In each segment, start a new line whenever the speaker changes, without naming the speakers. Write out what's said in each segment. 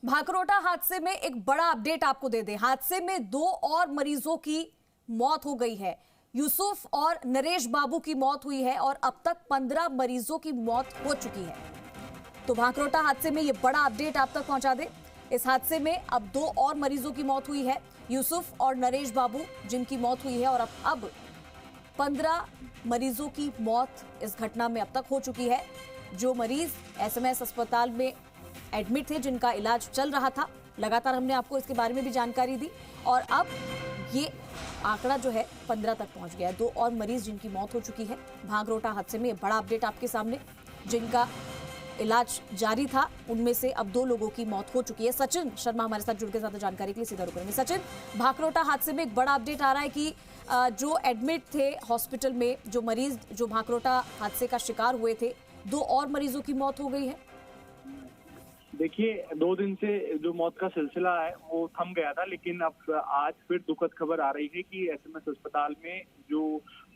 भाकरोटा हादसे में एक बड़ा अपडेट आपको दे दें। हादसे में 2 और मरीजों की मौत हो गई है। यूसुफ और नरेश बाबू की मौत हुई है और अब तक 15 मरीजों की मौत हो चुकी है। तो भाकरोटा हादसे में यह बड़ा अपडेट आप तक पहुंचा दें। इस हादसे में अब 2 और मरीजों की मौत हुई है, यूसुफ और नरेश बाबू जिनकी मौत हुई है, और अब 15 मरीजों की मौत इस घटना में अब तक हो चुकी है। जो मरीज एसएमएस अस्पताल में एडमिट थे, जिनका इलाज चल रहा था, लगातार हमने आपको इसके बारे में भी जानकारी दी और अब ये आंकड़ा जो है 15 तक पहुंच गया है। 2 और मरीज जिनकी मौत हो चुकी है। भाकरोटा हादसे में बड़ा अपडेट आपके सामने। जिनका इलाज जारी था उनमें से अब 2 लोगों की मौत हो चुकी है। सचिन शर्मा हमारे साथ जुड़ के साथ जानकारी के लिए सीधा रुक रहे हैं। सचिन, भाकरोटा हादसे में एक बड़ा अपडेट आ रहा है कि जो एडमिट थे हॉस्पिटल में, जो मरीज जो भाकरोटा हादसे का शिकार हुए थे, 2 और मरीजों की मौत हो गई है।
देखिए, 2 दिन से जो मौत का सिलसिला है वो थम गया था, लेकिन अब आज फिर दुखद खबर आ रही है कि एसएमएस अस्पताल में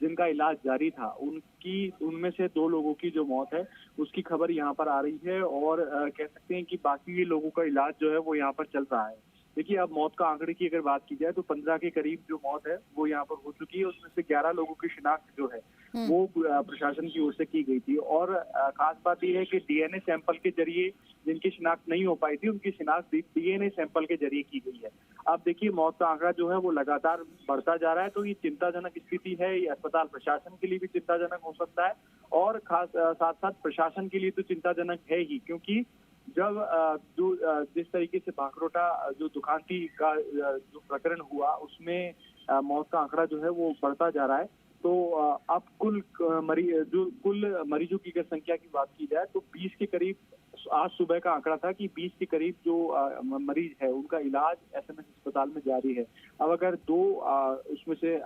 जिनका इलाज जारी था उनमें से 2 लोगों की जो मौत है उसकी खबर यहाँ पर आ रही है और कह सकते हैं कि बाकी लोगों का इलाज जो है वो यहाँ पर चल रहा है। देखिए, अब मौत का आंकड़े की अगर बात की जाए तो 15 के करीब जो मौत है वो यहाँ पर हो चुकी है। उसमें से 11 लोगों की शिनाख्त जो है वो प्रशासन की ओर से की गई थी और खास बात यह है कि डीएनए सैंपल के जरिए जिनकी शिनाख्त नहीं हो पाई थी उनकी शिनाख्त डीएनए सैंपल के जरिए की गई है। अब देखिए, मौत का आंकड़ा जो है वो लगातार बढ़ता जा रहा है, तो ये चिंताजनक स्थिति है। ये अस्पताल प्रशासन के लिए भी चिंताजनक हो सकता है और खास साथ साथ प्रशासन के लिए तो चिंताजनक है ही, क्योंकि जब जिस तरीके से भाकरोटा जो दुकानती का जो प्रकरण हुआ उसमें मौत का आंकड़ा जो है वो बढ़ता जा रहा है, तो अब कुल मरीजों की अगर संख्या की बात की जाए तो 20 के करीब आज सुबह का आंकड़ा था कि 20 के करीब जो मरीज है उनका इलाज एसएमएस अस्पताल में जारी है। अब अगर 2 उसमें से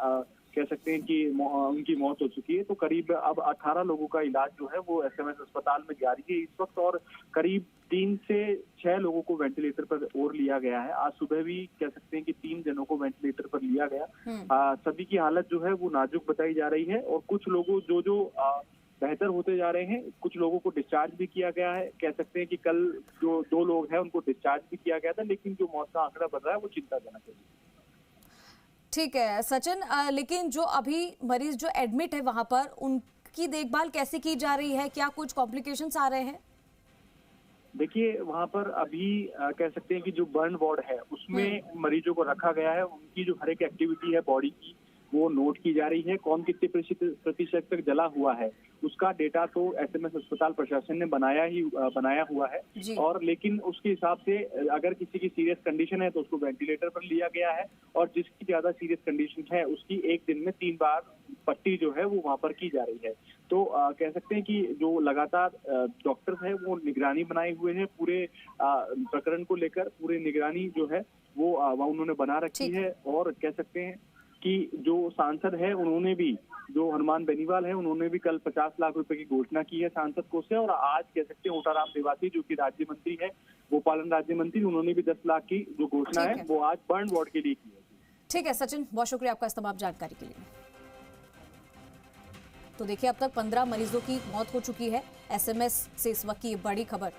कह सकते हैं कि उनकी मौत हो चुकी है, तो करीब अब 18 लोगों का इलाज जो है वो एसएमएस अस्पताल में जारी है इस वक्त, और करीब 3 से 6 लोगों को वेंटिलेटर पर और लिया गया है। आज सुबह भी कह सकते हैं कि 3 जनों को वेंटिलेटर पर लिया गया। सभी की हालत जो है वो नाजुक बताई जा रही है और कुछ लोगों जो बेहतर होते जा रहे हैं, कुछ लोगों को डिस्चार्ज भी किया गया है। कह सकते हैं कि कल जो 2 लोग हैं उनको डिस्चार्ज भी किया गया था, लेकिन जो मौत का आंकड़ा बढ़ रहा है वो चिंताजनक है।
ठीक है सचिन, लेकिन जो अभी मरीज जो एडमिट है वहां पर, उनकी देखभाल कैसे की जा रही है? क्या कुछ कॉम्प्लिकेशंस आ रहे हैं?
देखिए, वहां पर अभी कह सकते हैं कि जो बर्न वार्ड है उसमें मरीजों को रखा गया है। उनकी जो हर एक एक्टिविटी है बॉडी की वो नोट की जा रही है। कौन कितने प्रतिशत तक जला हुआ है उसका डेटा तो एसएमएस अस्पताल प्रशासन ने बनाया हुआ है, और लेकिन उसके हिसाब से अगर किसी की सीरियस कंडीशन है तो उसको वेंटिलेटर पर लिया गया है, और जिसकी ज्यादा सीरियस कंडीशन है उसकी एक दिन में 3 बार पट्टी जो है वो वहां पर की जा रही है। तो कह सकते हैं कि जो लगातार डॉक्टर्स हैं वो निगरानी बनाए हुए हैं पूरे प्रकरण को लेकर। पूरे निगरानी जो है वो उन्होंने बना रखी है, और कह सकते हैं कि जो सांसद है उन्होंने भी, जो हनुमान बेनीवाल है, उन्होंने भी कल 50 लाख रुपए की घोषणा की है सांसद कोष से, और आज कह सकते हैं ओटाराम देवासी जो कि राज्य मंत्री है, गोपालन राज्य मंत्री, उन्होंने भी 10 लाख की जो घोषणा है वो आज बर्न वार्ड के लिए की है।
ठीक है सचिन, बहुत शुक्रिया आपका इस तमाम जानकारी के लिए। तो देखिए, अब तक 15 मरीजों की मौत हो चुकी है। एसएमएस से इस वक्त की बड़ी खबर।